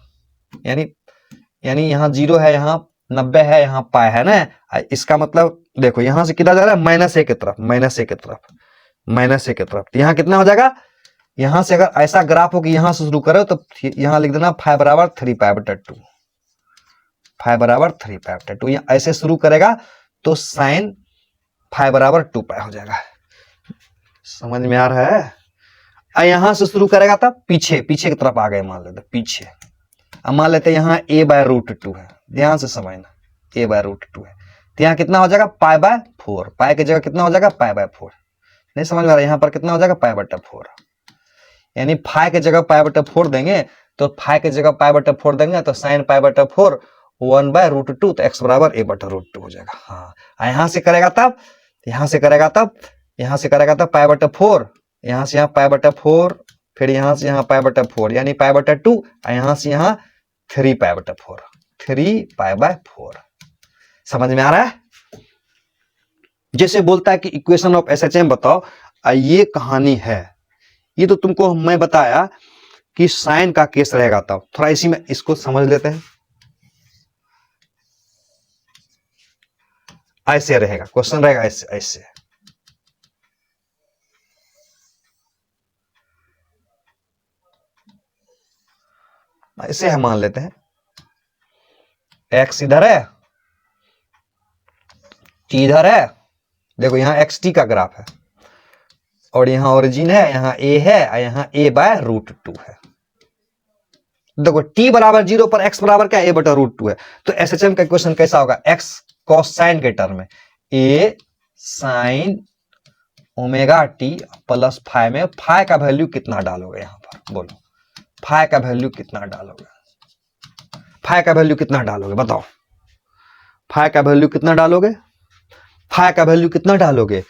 यानी यहां 0 है, यहां 90 है, यहां पाइ है ना। इसका मतलब देखो यहां से किधर जा रहा है, माइनस ए की तरफ, माइनस ए की तरफ, माइनस ए की तरफ। यहां कितना हो जाएगा यहां से अगर ऐसा ग्राफ हो कि यहां से शुरू करो तो यहां लिख देना फाइव बराबर 3π/2, फाइव बराबर 3π/2। ऐसे शुरू करेगा तो साइन फाइव बराबर 2π हो जाएगा। समझ में आ रहा है? यहां से शुरू करेगा तब पीछे की तरफ आ गए, मान लेते पीछे। अब मान लेते यहाँ a/√2 है, ध्यान से समझना, a/√2 है, तो यहाँ कितना हो जाएगा π/4, पाई की जगह कितना हो जाएगा π/4। नहीं समझ में आ रहा है? यहाँ पर कितना हो जाएगा π/4, यानी फाइ के जगह π/4 देंगे तो फाइ के जगह π/4 देंगे तो साइन π/4 1/√2, तो x बराबर a/√2 हो जाएगा। हाँ, यहां से करेगा तब, यहां से करेगा तब, यहां से करेगा तब π/4, यहां से यहाँ π/4, फिर यहां से यहाँ π/4 यानी π/2, यहां से यहाँ 3π/4, 3π/4। समझ में आ रहा है? जैसे बोलता है कि इक्वेशन ऑफ SHM बताओ, ये कहानी है। ये तो तुमको मैं बताया कि साइन का केस रहेगा, तब थोड़ा इसी में इसको समझ लेते हैं। ऐसे रहेगा क्वेश्चन, रहेगा ऐसे ऐसे। ऐसे है, मान लेते हैं x इधर है, t इधर है। देखो यहाँ xt का ग्राफ है और यहाँ ओरिजिन है, यहाँ a है और यहाँ a/√2 है। देखो t बराबर 0 पर x बराबर क्या, a/√2 है। तो SHM का इक्वेशन कैसा होगा, x cos साइन के टर्म में a sine omega t plus phi में फाइ का वैल्यू कितना डालोगे, यहां पर बोलो फाइ का वैल्यू कितना डालोगे, फाइ का वैल्यू कितना डालोगे बताओ, फाइ का वैल्यू कितना डालोगे, फाइ का वैल्यू कितना डालोगे।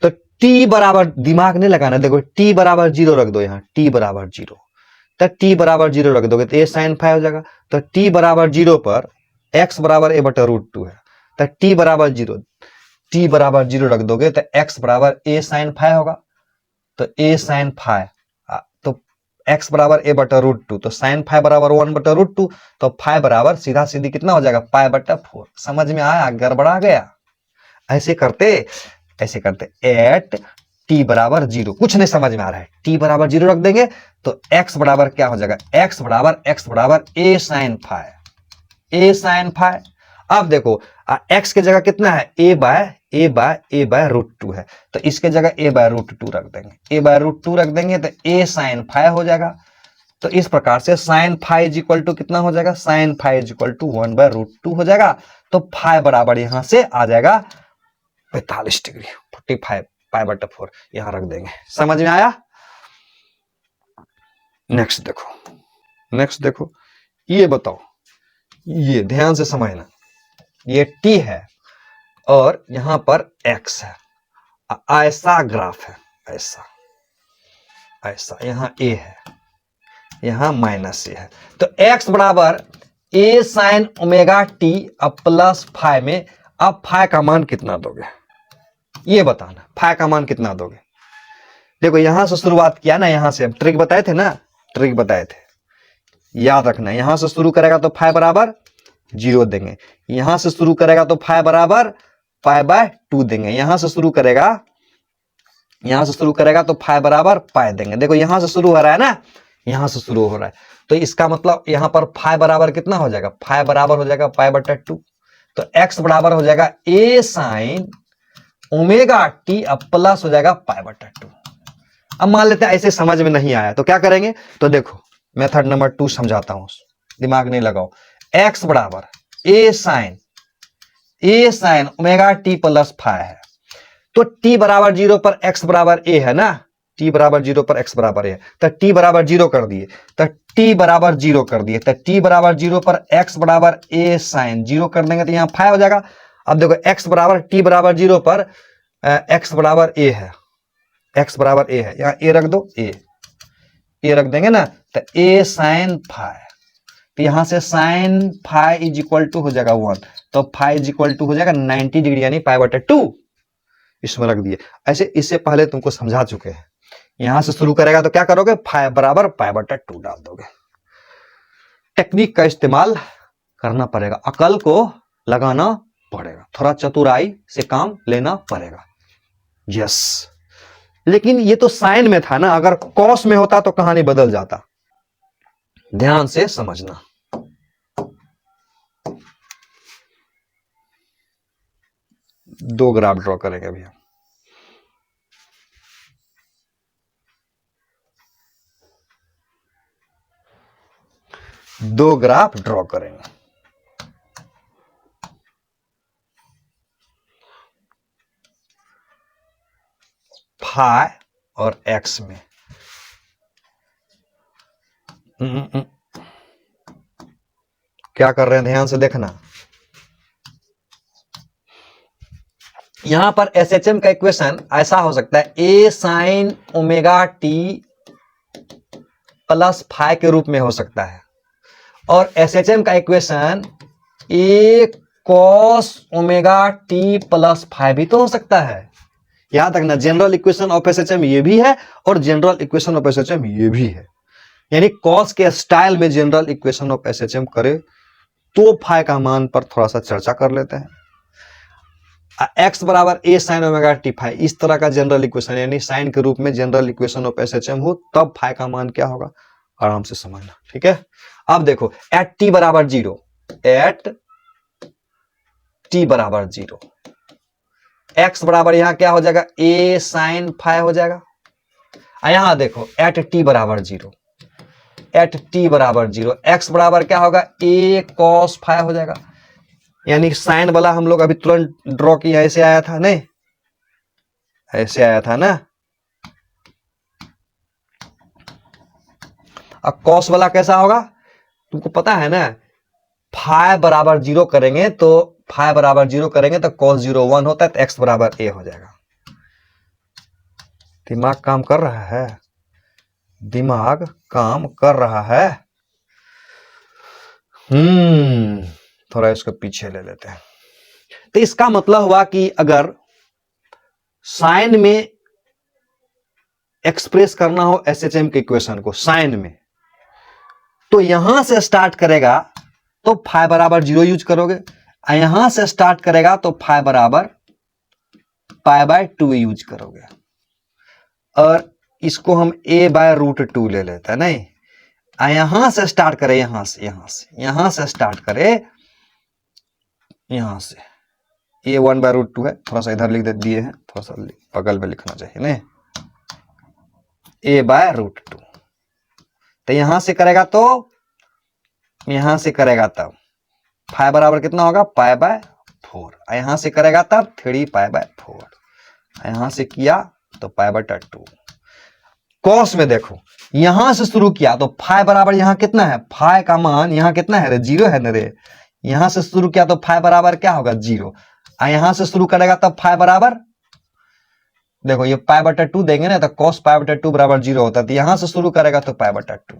तो t बराबर, दिमाग नहीं लगाना, देखो t बराबर 0 रख दो, यहाँ t बराबर 0, तो t बराबर 0 रख दोगे तो a साइन फाइ हो जाएगा। तो t बराबर 0 पर x बराबर a/√2 है, तो t बराबर 0 रख दोगे तो x बराबर a साइन फाइ होगा। तो a साइन फाइ, तो x बराबर a/√2, तो साइन फाइ बराबर 1/√2, तो फाइ बराबर सीधा सीधी कितना हो जाएगा π/4। समझ में आया? गड़बड़ा गया? ऐसे करते एट t बराबर 0, कुछ नहीं समझ में आ रहा है, t बराबर 0 रख देंगे तो x बराबर क्या हो जाएगा, x बराबर a sine phi, a sine phi. अब देखो x के जगह कितना है, a/√2 है, तो इसके जगह a/√2 रख देंगे, a/√2 रख देंगे तो a साइन फाइ हो जाएगा। तो इस प्रकार से sine phi is equal to कितना हो जाएगा, sine phi is equal to 1/√2 हो जाएगा। तो फाइ बराबर यहां से आ जाएगा 45 डिग्री, 45 π/4 यहां रख देंगे। समझ में आया? नेक्स्ट देखो, ये बताओ, ये ध्यान से समझना, ये t है और यहां पर x है, ऐसा ग्राफ है, ऐसा यहां a है, यहां -a है। तो x बराबर a sine omega t plus phi में, अब फाइ का मान कितना दोगे ये बताना, फाइ का मान कितना दोगे। देखो यहां से शुरुआत किया ना, यहां से हम ट्रिक बताए थे ना, ट्रिक बताए थे, याद रखना। यहां से शुरू करेगा तो फाइ बराबर 0 देंगे, यहां से शुरू करेगा तो फाइ बराबर π/2 देंगे, यहां से शुरू करेगा तो फाइ बराबर पाई देंगे। देखो यहां से शुरू हो रहा है ना, यहां से शुरू हो रहा है, तो इसका मतलब यहां पर फाइ बराबर कितना हो जाएगा, फाइ बराबर हो जाएगा π/2। तो x बराबर हो जाएगा a sine omega t plus हो जाएगा π/2। अब मान लेते हैं ऐसे समझ में नहीं आया तो क्या करेंगे, तो देखो मेथड नंबर 2 समझाता हूं, दिमाग नहीं लगाओ। x बराबर a sine omega t plus phi है, तो t बराबर 0 पर x बराबर a है ना, t बराबर 0 पर x बराबर a है, तो t बराबर 0 कर दिए, तो t बराबर 0 कर दिए, तो t बराबर 0 पर x बराबर a साइन 0 कर देंगे तो यहां फाइ हो जाएगा। अब देखो x बराबर t बराबर 0 पर x बराबर a है, यहाँ a रख दो, a रख देंगे ना, तो a साइन फाइ, तो यहां से sine phi is equal to हो जाएगा 1, तो फाइ इज इक्वल टू हो जाएगा 90 डिग्री यानी π/2, इसमें रख दिए। ऐसे इससे पहले तुमको समझा चुके हैं। यहां से शुरू करेगा तो क्या करोगे, फाइ बराबर π/2 डाल दोगे। टेक्निक का इस्तेमाल करना पड़ेगा, अकल को लगाना पड़ेगा, थोड़ा चतुराई से काम लेना पड़ेगा। यस, लेकिन ये तो साइन में था ना, अगर कॉस में होता तो कहानी बदल जाता। ध्यान से समझना। दो ग्राफ ड्रॉ करेंगे अभी हम। दो ग्राफ ड्रॉ करेंगे। फाई और एक्स में। क्या कर रहे हैं, ध्यान से देखना। यहां पर एसएचएम का इक्वेशन ऐसा हो सकता है, a sine omega t plus phi के रूप में हो सकता है, और एसएचएम का equation a cos omega t plus phi भी तो हो सकता है। याद रखना, जनरल इक्वेशन ऑफ एसएचएम ये भी है और जनरल इक्वेशन ऑफ एसएचएम ये भी है। यानी कॉस के स्टाइल में जनरल इक्वेशन ऑफ एसएचएम करे तो फाई का मान पर थोड़ा सा चर्चा कर लेते हैं। एक्स बराबर a sine omega T phi, इस तरह का जनरल इक्वेशन, यानी साइन के रूप में जनरल इक्वेशन ऑफ एसएचएम हो, तब फाई का मान क्या होगा, आराम से समझना। ठीक है, अब देखो, एट टी बराबर जीरो, एट टी बराबर जीरो, एक्स बराबर यहां क्या हो जाएगा, ए साइन फाई हो जाएगा। यहां देखो, एट टी बराबर जीरो, एट टी बराबर जीरो, एक्स बराबर क्या होगा, ए कॉस फाई हो जाएगा। यानी साइन वाला हम लोग अभी तुरंत ड्रॉ किया, ऐसे आया था, नहीं ऐसे आया था ना। अब कॉस वाला कैसा होगा, तुमको पता है ना, फाई बराबर जीरो करेंगे तो, फाई बराबर जीरो करेंगे तो कॉस जीरो वन होता है, तो एक्स बराबर ए हो जाएगा। दिमाग काम कर रहा है, दिमाग काम कर रहा है। थोड़ा इसको पीछे ले लेते हैं। तो इसका मतलब हुआ कि अगर साइन में एक्सप्रेस करना हो एसएचएम के इक्वेशन को साइन में, तो यहां से स्टार्ट करेगा तो फाई बराबर जीरो यूज करोगे, यहां से स्टार्ट करेगा तो फाई बराबर पाई बाय टू यूज करोगे, और इसको हम ए बाय रूट टू ले लेते हैं, नहीं यहां से स्टार्ट करें, यहां से स्टार्ट करें, यहां से ए वन बाय रूट टू है, थोड़ा सा इधर लिख दिए हैं, थोड़ा सा बगल में लिखना चाहिए, नहीं ए बाय रूट टू। तो यहां से करेगा तो यहां से करेगा तब फाई बराबर कितना होगा, पाई बाय फोर, यहां से करेगा तब थ्री पाई बाय फोर, यहां से किया तो पाई बटा टू। कॉस में देखो, यहां से शुरू किया तो फाई बराबर यहां कितना है, फाई का मान यहां कितना है रे, जीरो है ना रे, यहां से शुरू किया तो फाई बराबर क्या होगा, जीरो, यहां से शुरू करेगा तब फाई बराबर, देखो ये पाई बटा टू देंगे ना, तो कॉस पाई बटा टू बराबर जीरो होता है, तो यहां से शुरू करेगा तो पाई बटा टू,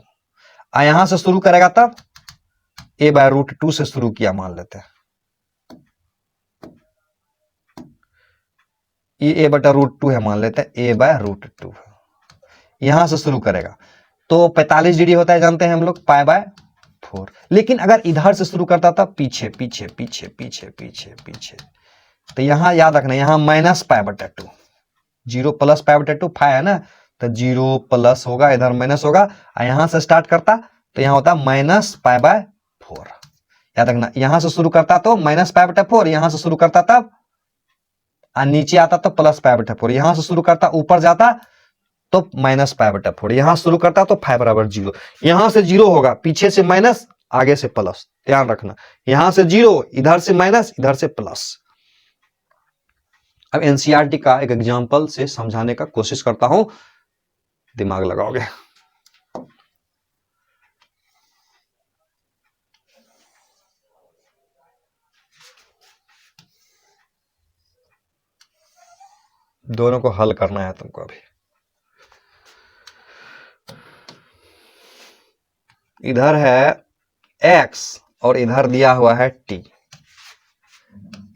यहां से शुरू करेगा तब ए बाय रूट टू से शुरू किया मान लेते हैं, ये ए बटा रूट टू है मान लेते हैं, ए बाय रूट टू यहां से शुरू करेगा तो 45 डिग्री होता है, जानते हैं हम लोग, पाई बाय फोर। लेकिन अगर इधर से शुरू करता था पीछे पीछे पीछे पीछे पीछे पीछे, तो यहां याद रखना, यहां माइनस पाई बटा टू, जीरो प्लस पाई बटा टू फाइव है ना, तो जीरो प्लस होगा, इधर माइनस होगा, यहां से स्टार्ट करता तो यहां होता माइनस पाई बाय फोर। याद रखना, यहां से शुरू करता तो माइनस पाई बटा फोर, यहां से शुरू करता तब नीचे आता तो प्लस पाई बटा फोर, यहां से शुरू करता ऊपर जाता तो माइनस पाई बटा फोर, यहां शुरू करता तो फाइव बराबर जीरो, यहां से जीरो होगा, पीछे से माइनस आगे से प्लस, ध्यान रखना, यहां से जीरो, इधर से माइनस, इधर से प्लस। अब एनसीईआरटी का एक एग्जांपल से समझाने का कोशिश करता हूं, दिमाग लगाओगे। दोनों को हल करना है तुमको अभी। इधर है x और इधर दिया हुआ है t,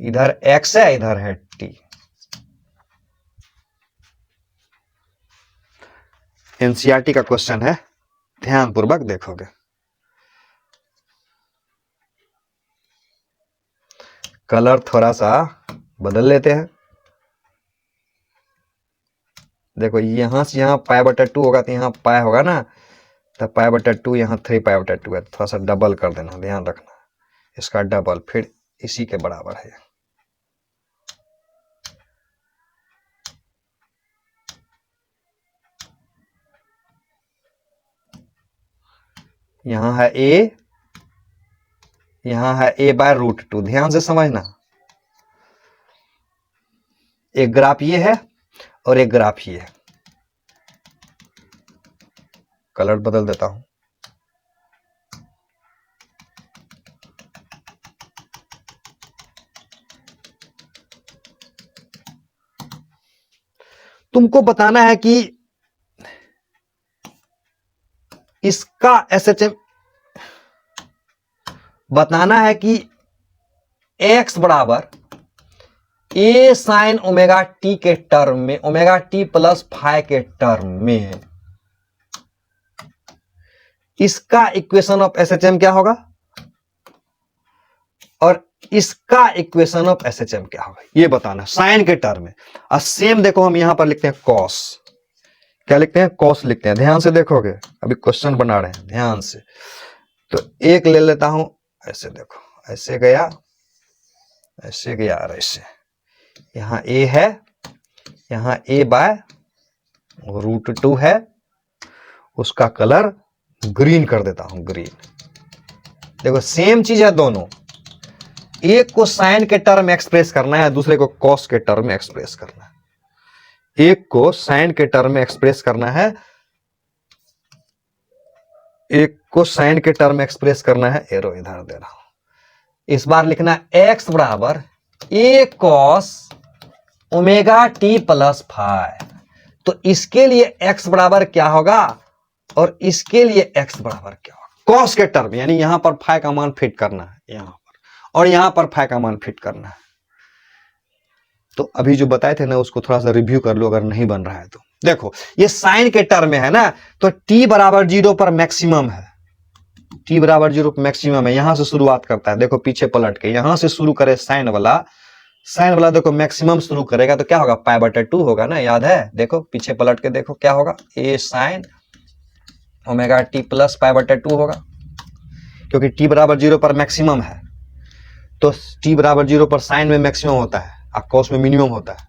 इधर x है, इधर है t। एनसीईआरटी का क्वेश्चन है, ध्यानपूर्वक देखोगे। कलर थोड़ा सा बदल लेते हैं, देखो यहां से यहाँ π/2 होगा तो यहाँ पाई होगा ना, तो π/2 यहाँ 3π/2 है, थोड़ा सा डबल कर देना, ध्यान रखना इसका डबल, फिर इसी के बराबर है। यहां है a, यहां है a/√2, ध्यान से समझना। एक ग्राफ ये है और एक ग्राफ ये है। कलर बदल देता हूं। तुमको बताना है कि इसका SHM बताना है कि x बराबर a sin ओमेगा t के टर्म में, ओमेगा t प्लस फाई के टर्म में इसका इक्वेशन ऑफ SHM क्या होगा और इसका इक्वेशन ऑफ SHM क्या होगा, ये बताना साइन के टर्म में। और सेम देखो हम यहां पर लिखते हैं कॉस, क्या लिखते हैं, कॉस लिखते हैं। ध्यान से देखोगे, अभी क्वेश्चन बना रहे हैं ध्यान से। तो एक ले लेता हूं, ऐसे देखो, ऐसे गया, ऐसे गया और ऐसे, यहां a है, यहां a/√2 है, उसका कलर ग्रीन कर देता हूं, ग्रीन। देखो सेम चीज है दोनों, एक को साइन के टर्म में एक्सप्रेस करना है, दूसरे को कॉस के टर्म में एक्सप्रेस करना है। एक को साइन के टर्म में एक्सप्रेस करना है, एक को साइन के टर्म में एक्सप्रेस करना है, एरो इधर दे रहा हूं। इस बार लिखना x बराबर a cos omega t plus phi. तो इसके लिए x बराबर क्या होगा और इसके लिए x बराबर क्या होगा, cos के टर्म, यानी यहां पर फाई का मान फिट करना है यहां पर, और यहां पर फाई का मान फिट करना है। तो अभी जो बताए थे ना उसको थोड़ा सा रिव्यू कर लो अगर नहीं बन रहा है तो। देखो ये साइन के टर्म में है ना, तो t बराबर 0 पर मैक्सिमम है, t बराबर 0 पर मैक्सिमम है। यहां से शुरुआत करता है, देखो पीछे पलट के यहां से शुरू करे साइन वाला, साइन वाला देखो मैक्सिमम शुरू करेगा तो क्या होगा, π/2 होगा ना, याद है। देखो पीछे पलट के देखो क्या होगा, a sin omega t plus π/2 होगा, क्योंकि t बराबर 0 पर मैक्सिमम है। तो t बराबर 0 पर साइन में मैक्सिमम होता है और कॉस में मिनिमम होता है।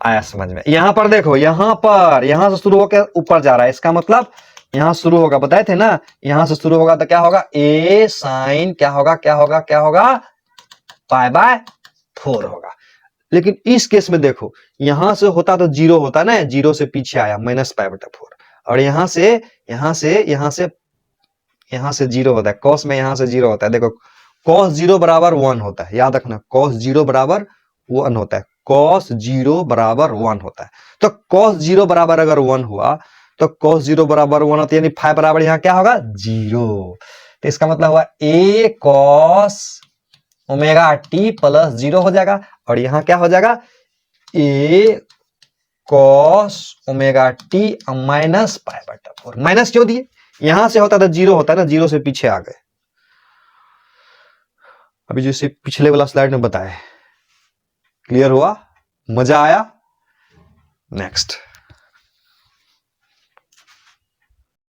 आया समझ में। यहां पर देखो, यहां पर, यहां से शुरू होकर ऊपर जा रहा है, इसका मतलब यहां शुरू होगा, बताए थे ना, यहां से शुरू होगा तो क्या होगा, a sin क्या होगा, क्या होगा, क्या होगा, π/4 होगा। लेकिन इस केस में देखो, यहां से होता तो 0 होता ना, 0 से पीछे आया -π/4, और यहां से 0 होता है, कॉस में यहां से 0 होता है। देखो cos 0 बराबर 1 होता है, याद रखना, cos 0 बराबर 1 होता है, cos 0 बराबर 1 होता है। तो cos 0 बराबर अगर 1 हुआ तो cos 0 बराबर 1 होता है, यानी फाई बराबर यहां क्या होगा, 0। तो इसका मतलब हुआ a cos omega t plus 0 हो जाएगा, और यहां क्या हो जाएगा, a cos omega t minus π/4। Minus क्यों दिए, यहां से होता था 0 होता है ना, 0 से पीछे आ गए। अभी जैसे पिछले वाला स्लाइड में बताया, क्लियर हुआ, मजा आया। नेक्स्ट